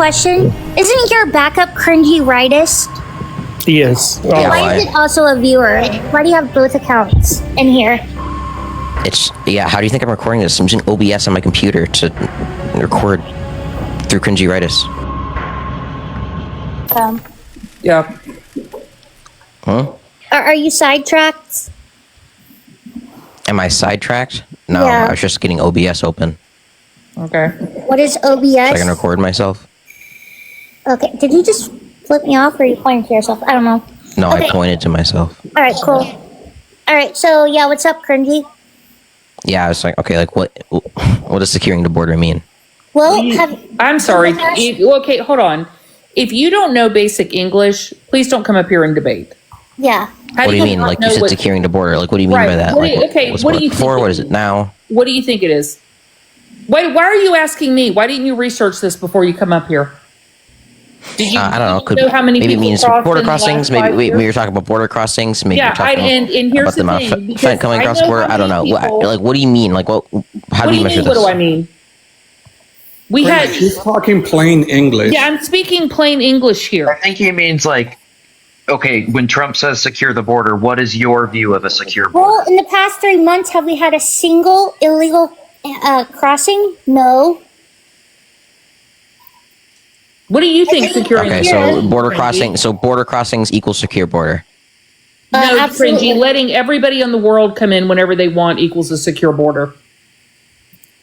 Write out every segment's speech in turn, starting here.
question. Isn't your backup cringy rightist? Yes. Yeah, Why is it also a viewer? Why do you have both accounts in here? How do you think I'm recording this? I'm using OBS on my computer to record through cringy-ritis. Yeah. Huh? Are you sidetracked? Am I sidetracked? No, Yeah. I was just getting OBS open Okay. What is so I OBS? can record myself. Okay, did you just flip me off or are you pointing to yourself? I don't know. No, Okay. I pointed to myself. Alright, cool. Alright, so yeah, what's up, cringy? Yeah, I was like, okay, like what does securing the border mean? Well, I'm sorry. Have- Okay, hold on. If you don't know basic English, please don't come up here and debate. yeah. How What do you mean? not Like know you said, what- securing the border. Like, what do you mean Right. by that? What do you- Like, okay, was what do it you before? think What it- is it now? What do you think it is? Why are you asking me? Why didn't you research this before you come up here? Did you, I don't know. did you know how many maybe it people means crossed border in the last crossings. 5 Maybe years? we were talking about border crossings. Maybe Yeah, we're talking and here's about the amount thing, of because coming I across the know border. how I don't know. many people- Like, what do you mean? Like, what? How What do you measure What this? do I mean? We had. She's talking plain English. Yeah, I'm speaking plain English I here. think he means like, okay, when Trump says secure the border, what is your view of a secure border? Well, in the past 3 months, have we had a single illegal crossing? No. What do you think securing? Okay, the so border border is, crossing. So border crossings equals secure border. No, absolutely. cringy. Letting everybody in the world come in whenever they want equals a secure border.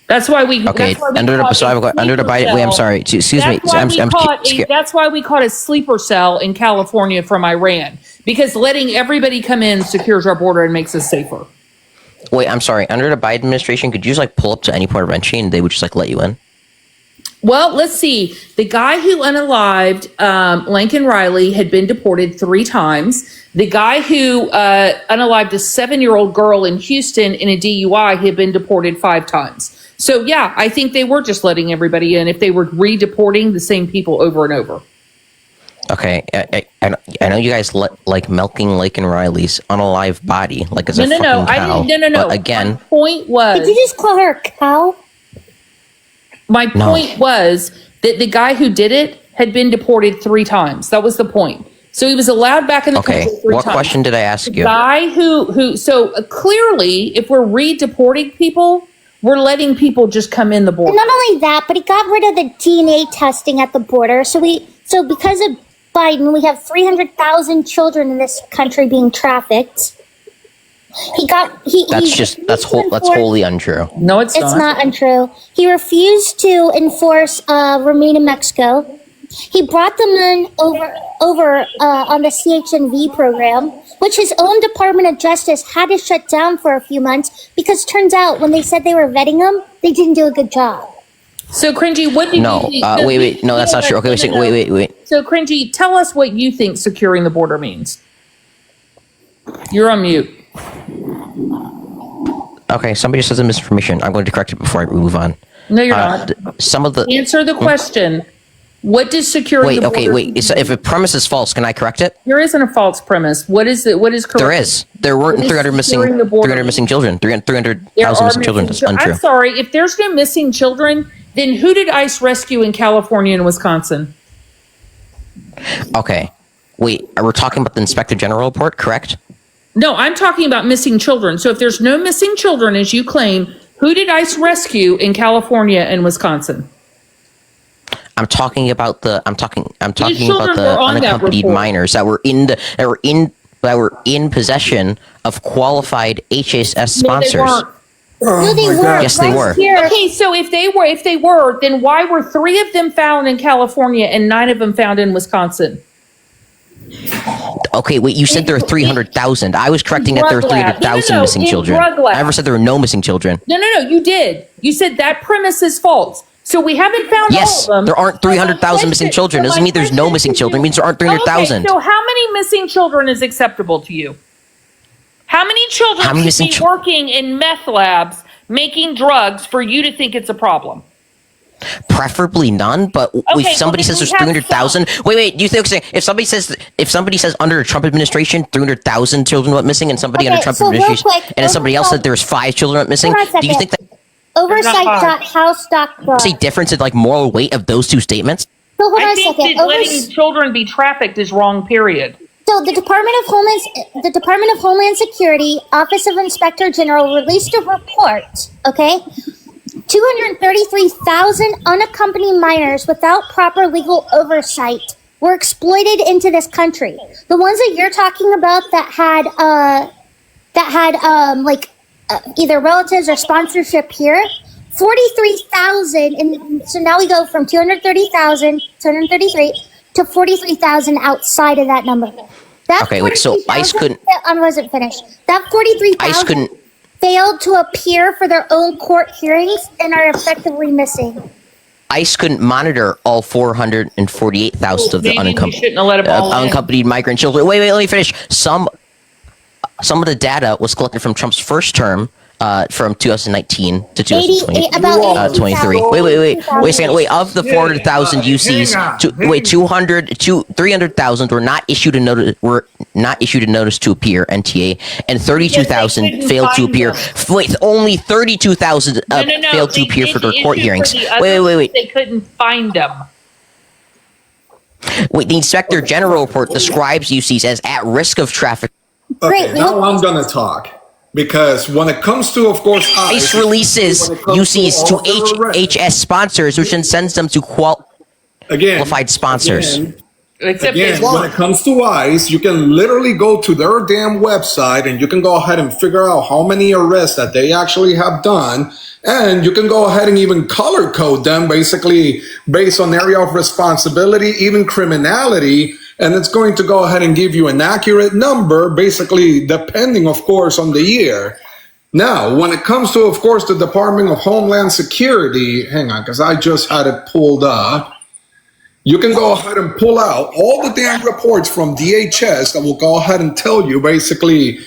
That's why we. Okay, that's why we under the caught so a I've got under the sleeper Biden. Wait, I'm cell. sorry. Excuse me. That's why, that's why we caught a sleeper cell in California from Iran, because letting everybody come in secures our border and makes us safer. Wait, I'm sorry. Under the Biden administration, could you just like pull up to any point of entry and they would just like let you in? Well, let's see. The guy who unalived Lincoln Riley had been deported 3 times. The guy who unalived a 7-year-old girl in Houston in a DUI had been deported 5 times. So, yeah, I think they were just letting everybody in if they were re-deporting the same people over and over. Okay, I know you guys like milking Lincoln Riley's unalive body like as a fucking cow. I didn't. No. But again, My point was. Did you just call her a cow? My point was that the guy who did it had been deported 3 times. That was the point. So he was allowed back in the country 3 what times. question did I ask The you? guy who so clearly, if we're re-deporting people, we're letting people just come in the border. Not only that, but he got rid of the DNA testing at the border. So because of Biden, we have 300,000 children in this country being trafficked. That's wholly untrue. No, it's not untrue. He refused to enforce Remain in Mexico. He brought them in over on the CHNV program, which his own Department of Justice had to shut down for a few months because turns out when they said they were vetting them, they didn't do a good job. So, Cringy, what do you think? Wait. No, that's not true. Okay, wait. So, Cringy, tell us what you think securing the border means. You're on mute. Okay, somebody says a misinformation. I'm going to correct it before I move on. No, you're not. Some of the Answer the question. What does securing the border mean? If a premise is false, can I correct it? There isn't a false premise. What is it? What is correct? There is. There weren't What is 300 missing securing the border? 300 missing children. There 300,000 are missing children. That's untrue. I'm sorry. If there's no missing children, then who did ICE rescue in California and Wisconsin? Okay. Wait, we're talking about the Inspector General report, correct? No, I'm talking about missing children. So if there's no missing children, as you claim, who did ICE rescue in California and Wisconsin? I'm talking about the children were on that unaccompanied report. minors that were in possession of qualified HHS sponsors. No, they weren't. No, they were. Yes, they were. Here, Okay, so if they were, then why were 3 of them found in California and 9 of them found in Wisconsin? Okay, wait, you said there are 300,000. I was correcting that there are Drug lab. 300,000 No, missing in children. drug lab. I never said there were no missing children. No, you did. You said that premise is false. So we haven't found Yes, all of them. there aren't 300,000 missing children. Doesn't mean there's no missing children. It means there aren't 300,000. Okay, so how many missing children is acceptable to you? How many children How many should missing be working in meth labs making drugs for you to think it's a problem? Preferably none, but if somebody says there's 300,000, wait, do you think if somebody says under the Trump administration 300,000 children went missing, and somebody under Trump administration, and then somebody else said there's 5 children went missing, do you think that oversight.house.gov. see difference in like moral weight of those two statements? So hold on I a think second. that letting children be trafficked is wrong, period. So the Department of Homeland Security, Office of Inspector General released a report, okay? 233,000 unaccompanied minors without proper legal oversight were exploited into this country. The ones that you're talking about that had either relatives or sponsorship here, 43,000, and so now we go from 233 to 43,000 outside of that number. That Okay, wait, so ICE couldn't... I wasn't finished. That 43,000 failed to appear for their own court hearings and are effectively missing. ICE couldn't monitor all 448,000 of the unaccompanied migrant children. Wait, let me finish. Some of the data was collected from Trump's first term, from 2019 to 2023. Wait a second. Wait, of the 400,000 UCs, 300,000 were not issued a notice to appear (NTA), and 32,000 failed to appear. Wait, only 32,000 failed to appear for their court hearings. Wait. They couldn't find them. Wait, the Inspector General report describes UCs as at risk of traffic. Okay, now I'm gonna talk. Because when it comes to, of course, ICE releases UCs to HHS sponsors, which then sends them to qualified sponsors. When it comes to ICE, you can literally go to their damn website and you can go ahead and figure out how many arrests that they actually have done. And you can go ahead and even color code them, basically based on area of responsibility, even criminality. And it's going to go ahead and give you an accurate number, basically depending, of course, on the year. Now, when it comes to, of course, the Department of Homeland Security, hang on, because I just had it pulled up. You can go ahead and pull out all the damn reports from DHS that will go ahead and tell you basically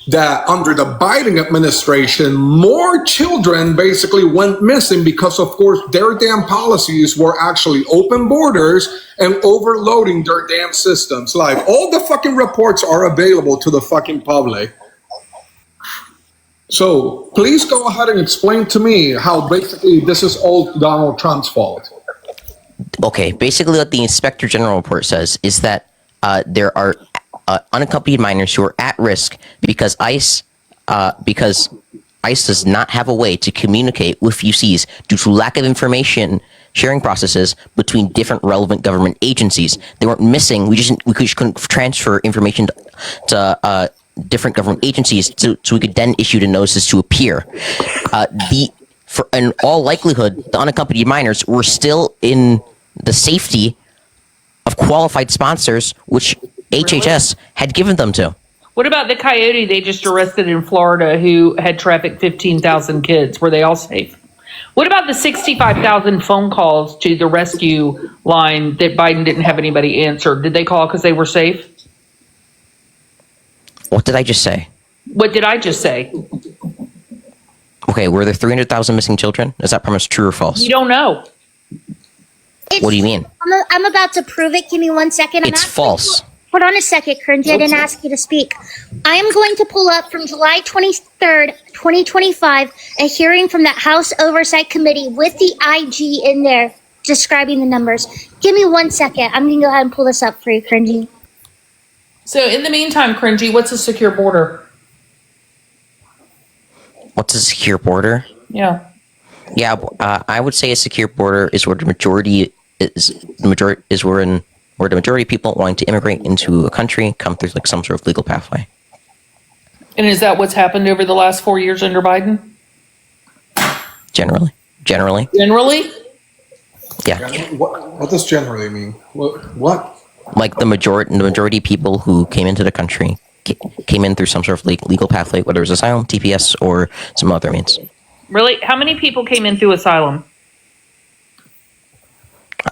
that under the Biden administration, more children basically went missing because, of course, their damn policies were actually open borders and overloading their damn systems. Like, all the fucking reports are available to the fucking public. So please go ahead and explain to me how basically this is all Donald Trump's fault. Okay, basically what the Inspector General report says is that there are unaccompanied minors who are at risk because ICE does not have a way to communicate with UCs due to lack of information sharing processes between different relevant government agencies. They weren't missing. We just couldn't transfer information to different government agencies so we could then issue the notices to appear. In all likelihood, the unaccompanied minors were still in the safety of qualified sponsors, which HHS had given them to. What about the coyote they just arrested in Florida who had trafficked 15,000 kids? Were they all safe? What about the 65,000 phone calls to the rescue line that Biden didn't have anybody answer? Did they call because they were safe? What did I just say? What did I just say? Okay, were there 300,000 missing children? Is that premise true or false? You don't know. What do you mean? I'm about to prove it. Give me 1 second. It's false. Hold on a second, Cringy. I didn't ask you to speak. I am going to pull up from July 23rd, 2025, a hearing from that House Oversight Committee with the IG in there describing the numbers. Give me 1 second. I'm going to go ahead and pull this up for you, Cringy. So in the meantime, Cringy, what's a secure border? What's a secure border? Yeah. Yeah, I would say a secure border is where the majority where the majority of people wanting to immigrate into a country come through like some sort of legal pathway. And is that what's happened over the last 4 years under Biden? Generally. Generally? Yeah. What does generally mean? What? Like the majority of people who came into the country came in through some sort of legal pathway, whether it was asylum, TPS, or some other means. Really? How many people came in through asylum?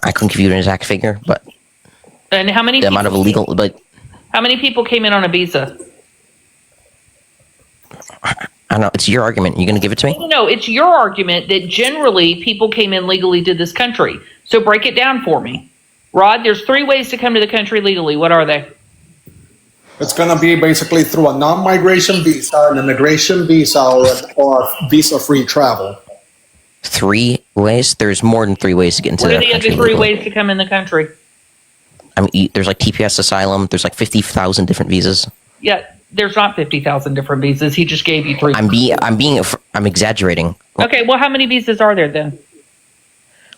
I couldn't give you an exact figure, but and how many? The amount of illegal, but how many people came in on a visa? I don't know. It's your argument. You going to give it to me? No, it's your argument that generally people came in legally to this country. So break it down for me, Rod. There's 3 ways to come to the country legally. What are they? It's going to be basically through a non-migration visa, an immigration visa, or visa-free travel. 3 ways? There's more than 3 ways to get into What the are the country other 3 legally. ways to come in the country? I mean, there's like TPS asylum. There's like 50,000 different visas. Yeah, there's not 50,000 different visas. He just gave you 3. I'm exaggerating. Okay, well, how many visas are there then?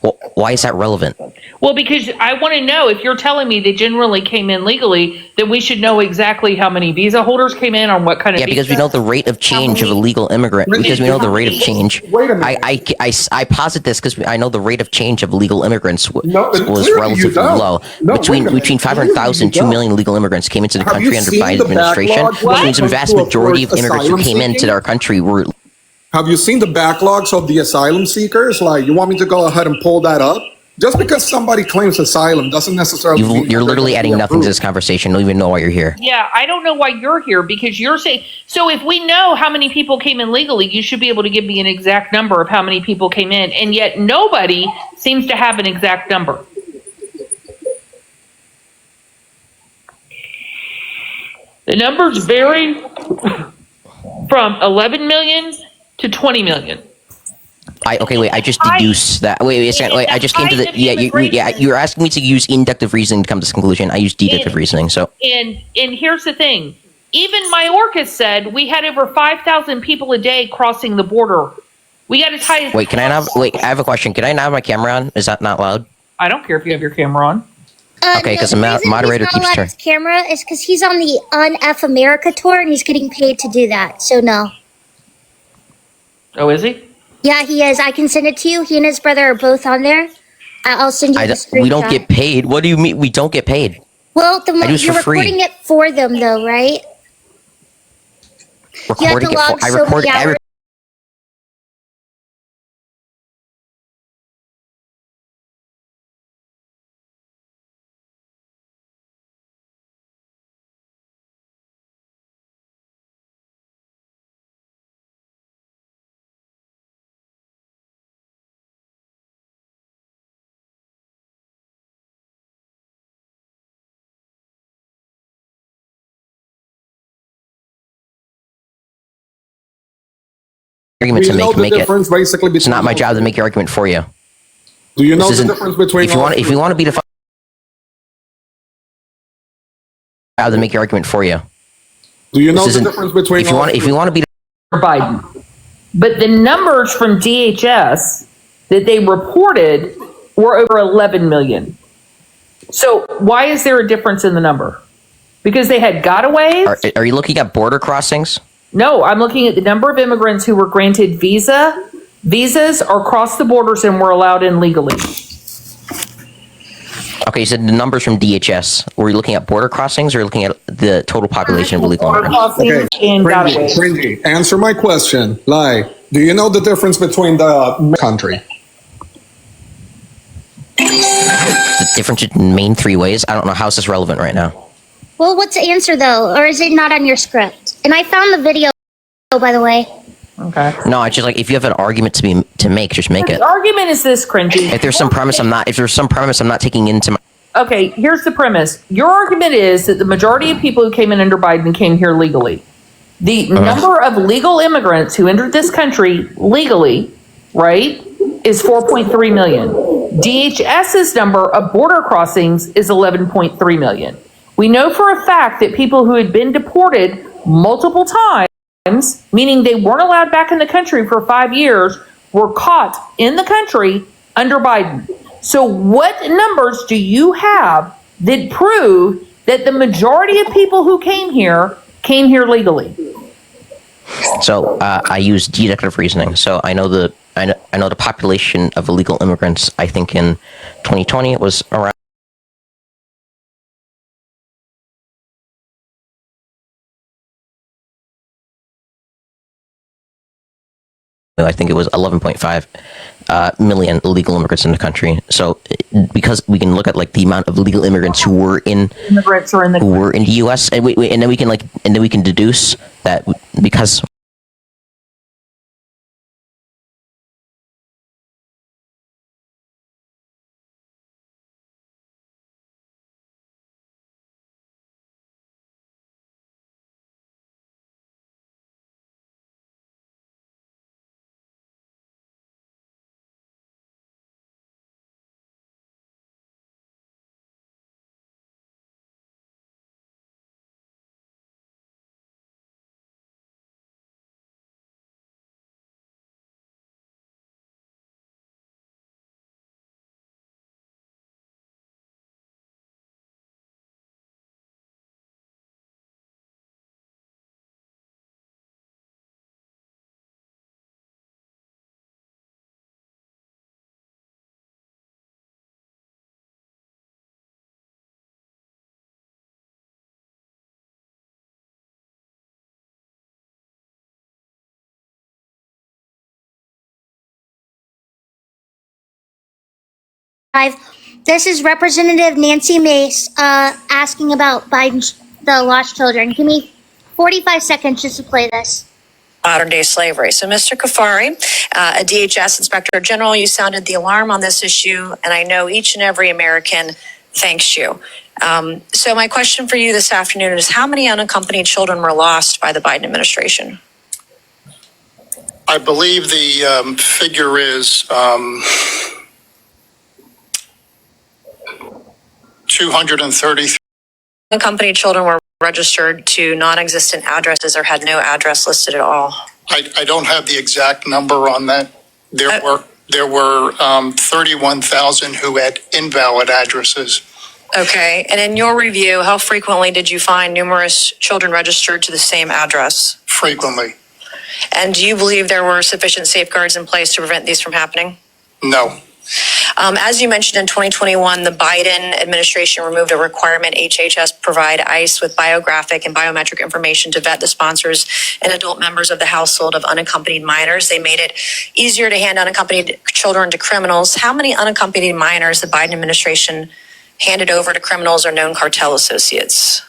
Well, why is that relevant? Well, because I want to know, if you're telling me they generally came in legally, then we should know exactly how many visa holders came in on what kind of Yeah, because we visa. know the rate of change of a legal immigrant. Because we know the rate of change. Wait a minute. I posit this because I know the rate of change of legal immigrants was clearly you relatively don't. low. No, wait a minute. Between 500,000 2 Clearly you million legal immigrants came into the Have country you under seen Biden the administration, backlog when which it means the comes vast to, of majority of course, immigrants who asylum came into seeking? our country were. Have you seen the backlogs of the asylum seekers? Like, you want me to go ahead and pull that up? Just because somebody claims asylum doesn't necessarily mean that You're they're literally gonna be adding nothing to this approved. conversation. Don't even know why you're here. Yeah, I don't know why you're here, because you're saying, so if we know how many people came in legally, you should be able to give me an exact number of how many people came in, and yet nobody seems to have an exact number. The numbers vary from 11 million to 20 million. I just deduced that. Wait a second. Wait, I just came to the. You're asking me to use inductive reasoning to come to this conclusion. I use deductive reasoning. So. And here's the thing. Even Mayorkas said we had over 5,000 people a day crossing the border. We got as high as. Wait, can I not? Wait, I have a question. Can I not have my camera on? Is that not loud? I don't care if you have your camera on. Okay, because the moderator keeps turning. His camera is because he's on the Un-F America tour and he's getting paid to do that. So no. Oh, is he? Yeah, he is. I can send it to you. He and his brother are both on there. I'll send you the screenshot. We don't get paid. What do you mean we don't get paid? Well, you're for free. recording it for them, though, right? Recording it for. I record every. Argument Do to you know the make it. difference basically between? It's not my job to make your argument for you. Do you know This the isn't- difference between? If you want to be the. Job to make your argument for you. Do you know This the isn't- difference between? If you want to be. Biden. But the numbers from DHS that they reported were over 11 million. So why is there a difference in the number? Because they had gotaways? Are you looking at border crossings? No, I'm looking at the number of immigrants who were granted visas or crossed the borders and were allowed in legally. Okay, you said the numbers from DHS. Were you looking at border crossings or looking at the total population of illegal Border immigrants? crossings and gotaways. Cringy, answer my question. Like, do you know the difference between the country? The difference in main 3 ways? I don't know. How is this relevant right now? Well, what's the answer, though? Or is it not on your script? And I found the video, by the way. Okay. No, it's just like if you have an argument to make, just make it. The argument is this, Cringy. If there's some premise I'm not taking into my. Okay, here's the premise. Your argument is that the majority of people who came in under Biden came here legally. The number of legal immigrants who entered this country legally, right, is 4.3 million. DHS's number of border crossings is 11.3 million. We know for a fact that people who had been deported multiple times, meaning they weren't allowed back in the country for 5 years, were caught in the country under Biden. So what numbers do you have that prove that the majority of people who came here legally? So I use deductive reasoning. So I know the population of illegal immigrants. I think in 2020 it was around. I think it was 11.5 million illegal immigrants in the country. So, because we can look at like the amount of illegal immigrants who were in the U.S. and and then we can deduce that because This is Representative Nancy Mace asking about the lost children. Give me 45 seconds just to play this. Modern day slavery. So, Mr. Kafari, a DHS Inspector General, you sounded the alarm on this issue, and I know each and every American thanks you. So, my question for you this afternoon is: how many unaccompanied children were lost by the Biden administration? I believe the figure is 233. Unaccompanied children were registered to non-existent addresses or had no address listed at all. I don't have the exact number on that. There were 31,000 who had invalid addresses. Okay. And in your review, how frequently did you find numerous children registered to the same address? Frequently. And do you believe there were sufficient safeguards in place to prevent these from happening? No. As you mentioned, in 2021, the Biden administration removed a requirement HHS provide ICE with biographic and biometric information to vet the sponsors and adult members of the household of unaccompanied minors. They made it easier to hand unaccompanied children to criminals. How many unaccompanied minors the Biden administration handed over to criminals or known cartel associates?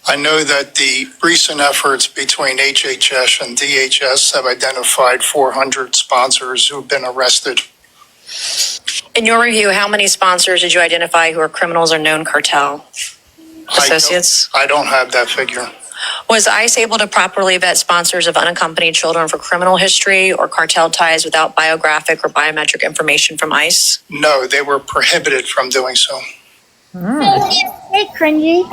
I know that the recent efforts between HHS and DHS have identified 400 sponsors who have been arrested. In your review, how many sponsors did you identify who are criminals or known cartel associates? I don't have that figure. Was ICE able to properly vet sponsors of unaccompanied children for criminal history or cartel ties without biographic or biometric information from ICE? No, they were prohibited from doing so. Hey, cringy.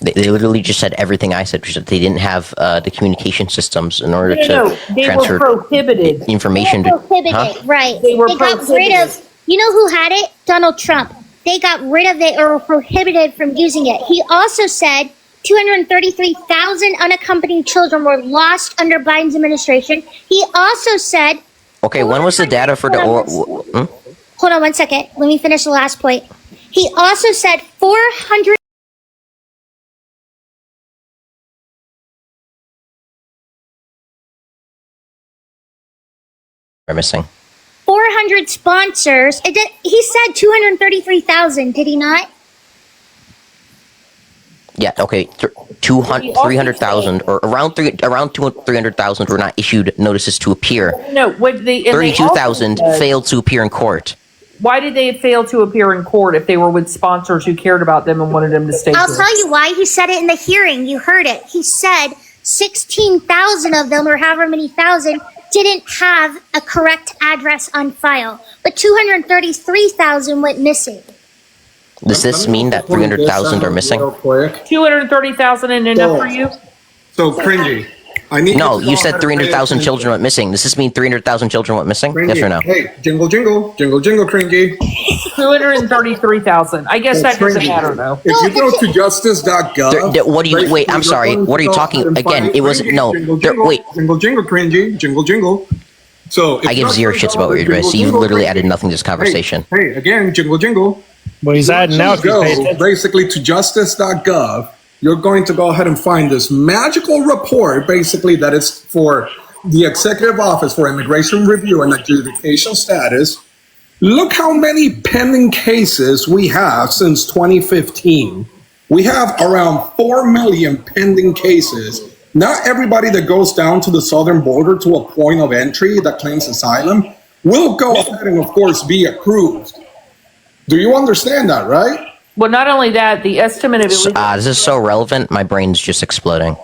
They literally just said everything I said, which is that they didn't have the communication systems in order to they transfer were prohibited. information. They were prohibited, right. They were got rid of, you know who had it? Donald Trump. They got rid of it or were prohibited from using it. He also said 233,000 unaccompanied children were lost under Biden's administration. He also said... Okay, when was the data for the... Hold on one second. Let me finish the last point. He also said 400... are missing. 400 sponsors. He said 233,000, did he not? Yeah, okay. 300,000 or around 300,000 were not issued notices to appear. No, what they 32,000 failed to appear in court. Why did they fail to appear in court if they were with sponsors who cared about them and wanted them to stay? I'll tell you why. He said it in the hearing. You heard it. He said 16,000 of them, or however many thousand, didn't have a correct address on file, but 233,000 went missing. Does this mean that 300,000 are missing? 230,000 and enough for you? So cringy. No, you said 300,000 children went missing. Does this mean 300,000 children went missing? Cringy. Yes or no? Hey, jingle, jingle, jingle, jingle, cringy. 233,000. I guess that doesn't matter though. If you go to justice.gov, What do you? Wait, I'm sorry. What are you talking? Again, it was no. Wait. Jingle, jingle, cringy, jingle, jingle. So I give zero shits about what you're doing. So you literally added nothing to this conversation. Hey, again, jingle, jingle. Well, he's adding now. If you pay attention. Basically to justice.gov, you're going to go ahead and find this magical report, basically that is for the Executive Office for Immigration Review and Adjudication Status. Look how many pending cases we have since 2015. We have around 4 million pending cases. Not everybody that goes down to the southern border to a point of entry that claims asylum will go ahead and, of course, be approved. Do you understand that, right? Well, not only that, the estimate of illegal... This is so relevant, my brain's just exploding.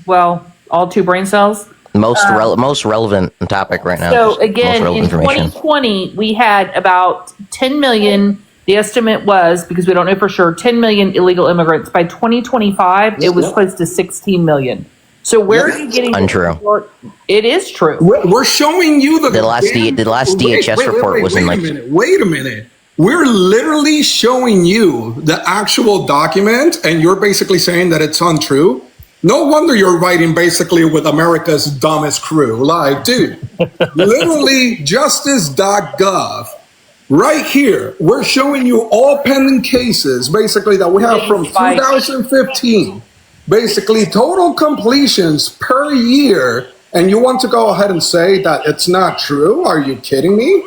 Well, all two brain cells? Most relevant topic right now. So again, in 2020, we had about 10 million. The estimate was, because we don't know for sure, 10 million illegal immigrants. By 2025, it was close to 16 million. So where are you getting... Untrue. It is true. We're showing you the last DHS report was in like... Wait a minute. We're literally showing you the actual document, and you're basically saying that it's untrue. No wonder you're writing basically with America's dumbest crew. Like, dude, literally justice.gov. Right here, we're showing you all pending cases, basically, that we have from 2015. Basically, total completions per year. And you want to go ahead and say that it's not true? Are you kidding me?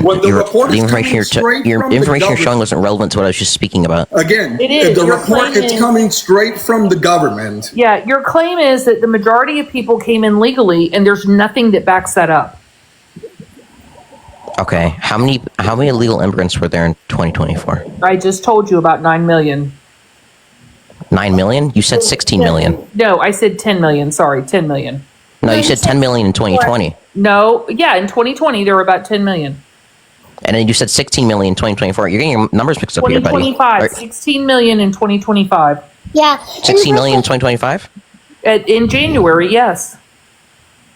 When the report the is information coming straight your from the information you're showing government. wasn't relevant to what I was just speaking about. Again, It is. the Your report claim is is- coming straight from the government. Yeah, your claim is that the majority of people came in legally, and there's nothing that backs that up. Okay, how many illegal immigrants were there in 2024? I just told you about 9 million. 9 million? You said 16 million. No, I said 10 million. Sorry, 10 million. No, you said 10 million in 2020. No, yeah, in 2020 there were about 10 million. And then you said 16 million in 2024. You're getting your numbers mixed up here, buddy. 2025, Or 16 million in 2025. Yeah. 16 million in 2025? In January, yes.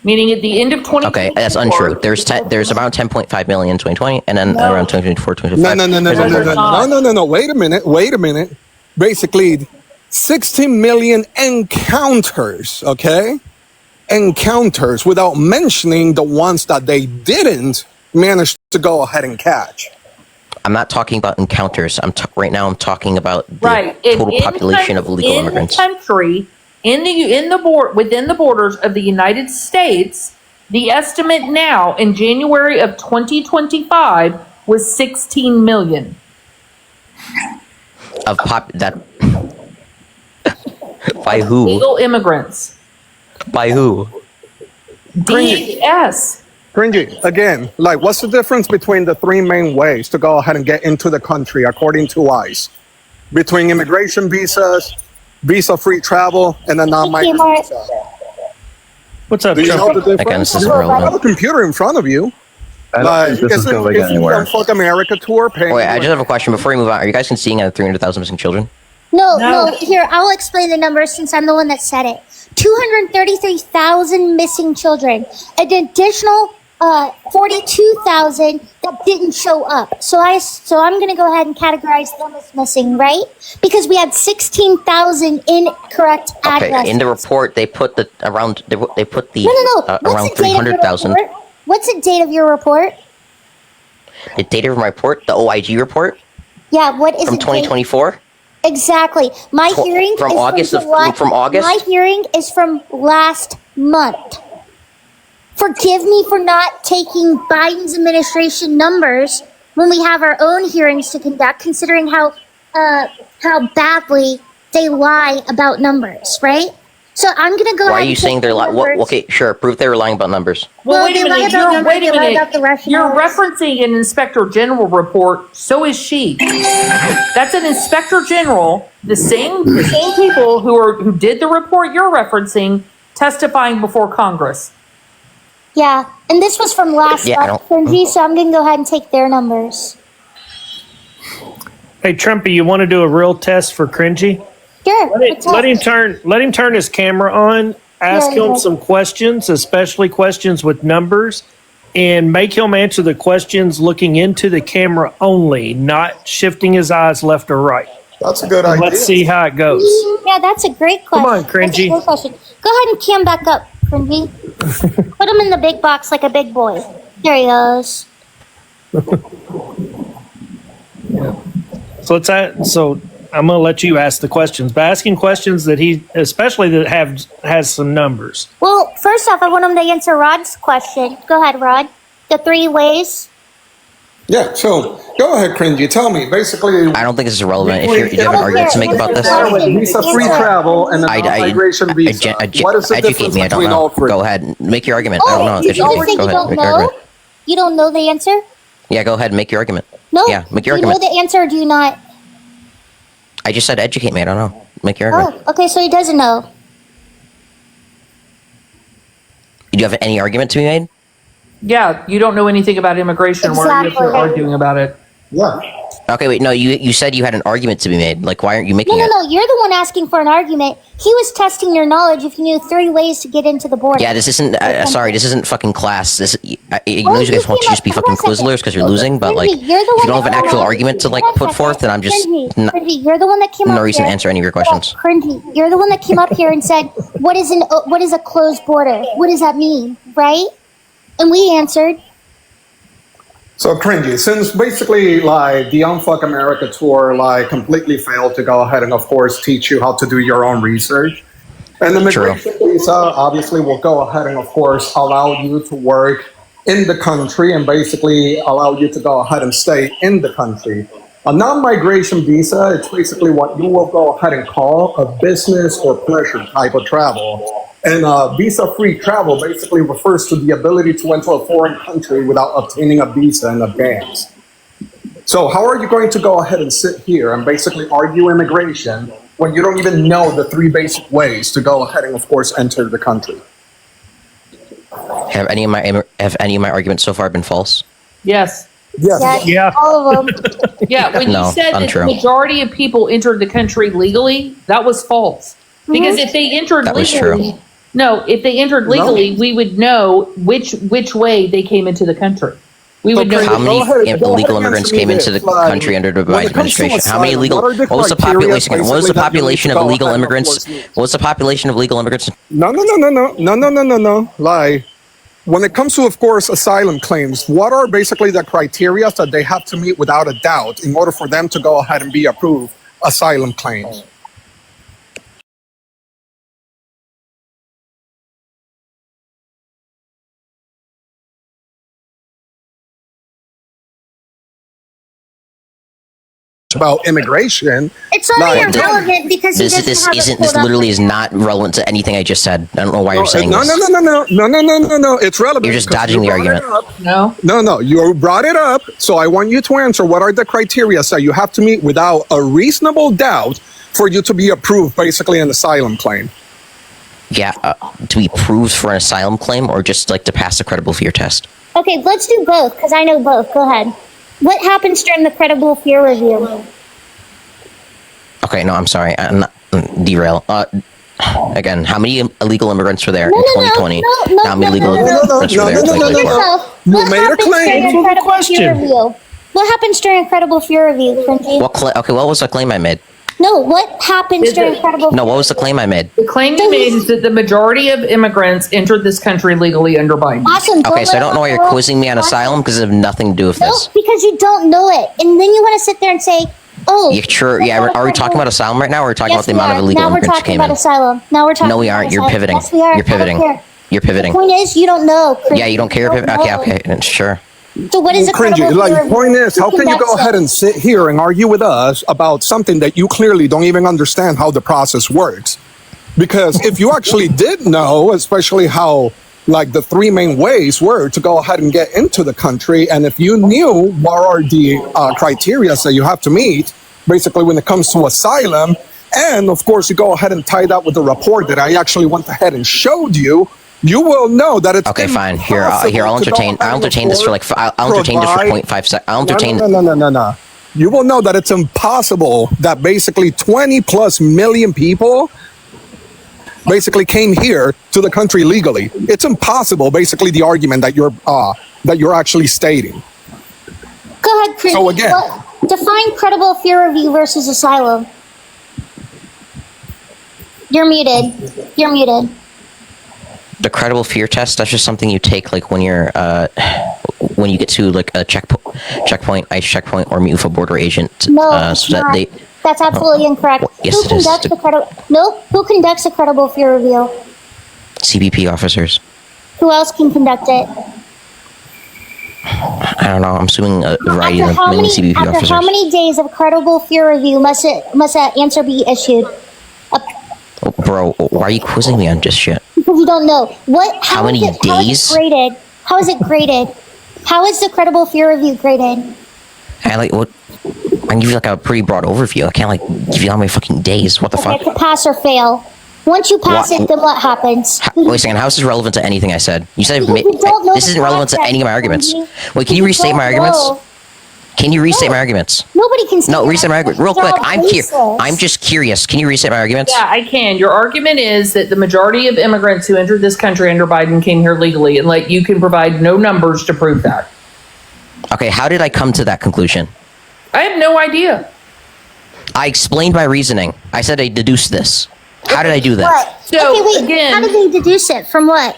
Meaning at the end of 2024. Okay, that's untrue. There's about 10.5 million in 2020, and then around 2024, 2025. No. Wait a minute. Basically, 16 million encounters, okay? Encounters, without mentioning the ones that they didn't manage to go ahead and catch. I'm not talking about encounters. Right now I'm talking about the Right. total population of illegal immigrants. In the country, within the borders of the United States, the estimate now in January of 2025 was 16 million. Of that by who? Legal immigrants. By who? DHS. Cringy. Again, like, what's the difference between the three main ways to go ahead and get into the country, according to ICE? Between immigration visas, visa-free travel, and a non-migrant Mark. visa. What's up, Do you know Trump? the difference? Again, this isn't You have a relevant. computer in front of you. I don't think this is going anywhere. Fuck America tour paying. Wait, I just have a question before we move on. Are you guys seeing 300,000 missing children? No. Here, I'll explain the numbers since I'm the one that said it. 233,000 missing children. An additional 42,000 that didn't show up. So I'm going to go ahead and categorize them as missing, right? Because we had 16,000 incorrect addresses. Okay, in the report they put the around they put the No. around What's the date of your 300,000. report? What's the date of your report? The date of my report, the OIG report Yeah, what is from the date? 2024. Exactly. My hearing from is August from of- July- from August? My hearing is from last month. Forgive me for not taking Biden's administration numbers when we have our own hearings to conduct, considering how badly they lie about numbers, right? So I'm going to go Why ahead are you and saying take they're the lying? numbers. Okay, sure. Prove they're lying about numbers. Well, Well, wait they a lie minute. about numbers, they lie about the You're rationales. referencing an inspector general report. So is she. That's an inspector general. The same people who did the report you're referencing testifying before Congress. Yeah, and this was from last Yeah, I month, don't- Kenji, so I'm going to go ahead and take their numbers. Hey, Trumpy, you want to do a real test for Cringy? Sure. Let him turn his camera on. Ask Yeah, him yeah. some questions, especially questions with numbers, and make him answer the questions looking into the camera only, not shifting his eyes left or right. That's a good idea. Let's see how it goes. Yeah, that's a great question. Come on, That's a Cringy. great question. Go ahead and cam back up, Cringy. Put him in the big box like a big boy. There he goes. So I'm gonna let you ask the questions, but asking questions that especially that has some numbers. Well, first off, I want him to answer Rod's question. Go ahead, Rod. The 3 ways. Yeah, so go ahead, Cringy. Tell me, basically, I don't think this is relevant. Do you have an argument to make about this? visa-free travel and a non-migration visa. What is the educate difference me. I don't between know. all three? Go ahead, make your argument. I Oh, don't know. you Educate just me. think Go you ahead, don't make your know? argument. You don't know the answer? Yeah, go ahead, make your argument. No. Yeah, make your do you argument. know the answer or do you not? I just said educate me. I don't know. Make your argument. Oh, okay, so he doesn't know. Do you have any argument to be made? Yeah, you don't know anything about immigration. Why are you Exactly. arguing about it? Yeah. Okay, wait. No, you said you had an argument to be made. Like, why aren't you making it? No, you're the one asking for an argument. He was testing your knowledge if you knew 3 ways to get into the border. Yeah, this isn't. Sorry, this isn't fucking class. This. I know you Well, guys want to came just be up- fucking hold on a second. Twizzlers because you're losing, but like, Cringy, if you're the you one don't have an that actual came up- argument to like Hold on a put second. forth, then I'm just Cringy, you're the one that came no up reason to here. answer any of your questions. Cringy, you're the one that came up here and said, what is a closed border? What does that mean, right? And we answered, So Cringy, since basically like the Unfuck America tour like completely failed to go ahead and of course teach you how to do your own research, and the migration visa obviously will go ahead and of course allow you to work in the country and basically allow you to go ahead and stay in the country. A non-migration visa, it's basically what you will go ahead and call a business or pleasure type of travel. And visa-free travel basically refers to the ability to enter a foreign country without obtaining a visa in advance. So how are you going to go ahead and sit here and basically argue immigration when you don't even know the 3 basic ways to go ahead and, of course, enter the country? Have any of my arguments so far been false? Yes. Yes. Yeah. All of them. Yeah, when No, you said that untrue. the majority of people entered the country legally, that was false. Because if they entered That was legally, true. no, if they entered legally, we would know which way they came into the country. We would know. How many Go ahead illegal and immigrants answer me came into the this. Like, country under the when Biden it comes to administration? How many asylum, illegal? what are the What was the criteria population? What was the basically that you population need of to go illegal ahead and, of immigrants? course, meet? What was the population of legal immigrants? No. Like, when it comes to, of course, asylum claims, what are basically the criteria that they have to meet without a doubt in order for them to go ahead and be approved asylum claims? About immigration. It's only irrelevant because he This doesn't have it isn't. pulled This up literally right is now. not relevant to anything I just said. I don't know why you're saying no, this. no. It's relevant. You're just because dodging you the brought it argument. up. No. No, you brought it up, so I want you to answer what are the criteria that you have to meet without a reasonable doubt for you to be approved, basically, an asylum claim. Yeah, to be approved for an asylum claim, or just like to pass the credible fear test. Okay, let's do both because I know both. Go ahead. What happens during the credible fear review? Okay, no, I'm sorry. I'm not derail. Again, how many illegal immigrants were there in No, 2020? no, How many illegal no. immigrants were there in No. 2024? Yourself. You What made a happens claim. during Answer the credible question. fear review? What happens during a credible fear review, Cringy? Okay, what was the claim I made? No, what happens during credible No, what was the claim I made? The claim you made is that the majority of immigrants entered this country legally under Biden. Awesome. Okay, so I don't know why you're quizzing me on asylum because it has nothing to do with No, this. because you don't know it. And then you want to sit there and say, oh. You sure? Yeah, are we talking about asylum right now, or are we talking about the amount of illegal Now we're immigrants who talking came about in? asylum. Now we're talking No, we about aren't. You're asylum. pivoting. Yes, we are. You're pivoting. I don't care. You're pivoting. The point is, you don't know. Cringy. Yeah, you don't care. You Okay, sure. So what is a credible Cringy. fear Like, review? point is, how Who can you go conducts ahead it? and sit here and argue with us about something that you clearly don't even understand how the process works? Because if you actually did know, especially how like the 3 main ways were to go ahead and get into the country, and if you knew what are the criteria that you have to meet, basically when it comes to asylum, and of course you go ahead and tie that with the report that I actually went ahead and showed you, you will know that it's Okay, fine. Here, impossible I'll to go entertain. ahead I'll and, entertain this for like. I'll entertain this for provide- 0.5 seconds. I'll entertain. No. You will know that it's impossible that basically 20 plus million people basically came here to the country legally. It's impossible, basically, the argument that you're actually stating. Go ahead, Cringy. So again- Define credible fear review versus asylum. You're muted. You're muted. The credible fear test. That's just something you take like when you're when you get to like a checkpoint, ICE checkpoint, or meet with a border agent. No, So that not. they. That's absolutely incorrect. Yes, Who it is. conducts the credible? No. Who conducts a credible fear review? CBP officers. Who else can conduct it? I don't know. I'm assuming a variety After of how many many? CBP After officers. how many days of credible fear review must that answer be issued? Oh, bro, why are you quizzing me on just shit? Because you don't know what. How many How is days? it graded? How is it graded? How is the credible fear review graded? I like what. I can give you like a pretty broad overview. I can't like give you how many fucking days. What the Okay, fuck? to pass or fail. Once you pass What- it, then what happens? Wait a second. How is this relevant to anything I said? You said Because you don't know this the isn't relevant to context, any of my arguments. Cringy. Wait, can you restate my don't arguments? know. Can you restate No. my arguments? Nobody can say No, that. restate my argument real They're quick. all I'm here. baseless. I'm just curious. Can you restate my arguments? Yeah, I can. Your argument is that the majority of immigrants who entered this country under Biden came here legally, and like you can provide no numbers to prove that. Okay, how did I come to that conclusion? I have no idea. I explained my reasoning. I said I deduced this. How did I do that? What? So, okay, wait. again- How did they deduce it? From what?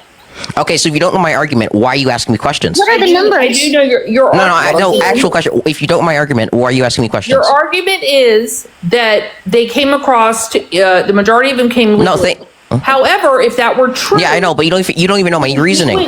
Okay, so if you don't know my argument, why are you asking me questions? What are the numbers? I do know your No, argument. actual question. If you don't know my argument, why are you asking me questions? Your argument is that they came across to, the majority of them came legally. No, However, if that were true, Yeah, I know, but you don't even know my reasoning.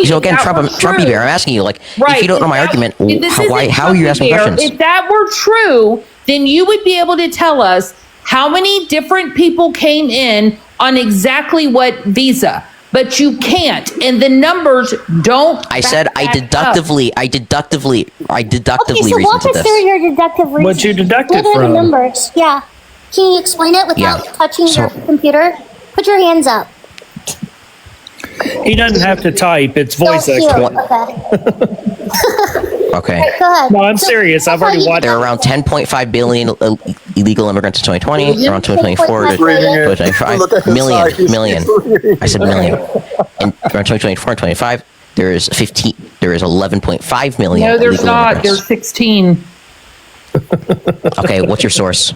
So again, Trumpy Bear, I'm asking you, like, right, if you don't know my argument, how are you asking questions? If that were true, then you would be able to tell us how many different people came in on exactly what visa. But you can't, and the numbers don't. I said I deductively Okay, so reasoned walk to us this. through your deductive reasoning. What you deducted What are the from? numbers? Yeah. Can you explain it without touching your computer? Put your hands up. He doesn't have to type. It's voice Don't activation. feel. Okay. Right, go ahead. No, I'm serious. I've already watched. There are around 10.5 billion illegal immigrants in 2020. Around 2024 to Reading 2025. Million. I said million. And around 2024 and 25, there is 11.5 million. No, there's illegal not. immigrants. There's 16. Okay, what's your source?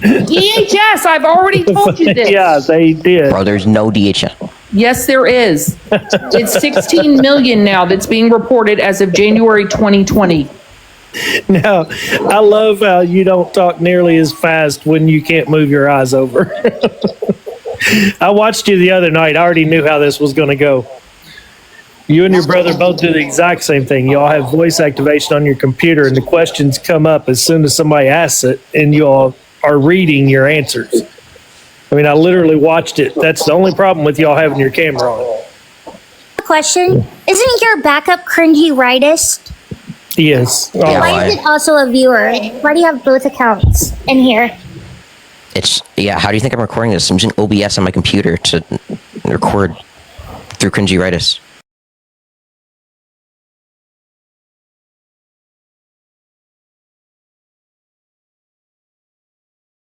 DHS, I've already told you this. Yeah, they did. Bro, there's no DHS. Yes, there is. It's 16 million now that's being reported as of January 2020. Now, I love how you don't talk nearly as fast when you can't move your eyes over. I watched you the other night. I already knew how this was going to go. You and your brother both do the exact same thing. You all have voice activation on your computer, and the questions come up as soon as somebody asks it, and you all are reading your answers. I mean, I literally watched it. That's the only problem with y'all having your camera on. Question. Isn't your backup cringy rightist? Yes. Yeah, Why is it also a viewer? Why do you have both accounts in here? How do you think I'm recording this? I'm using OBS on my computer to record through cringy-ritis.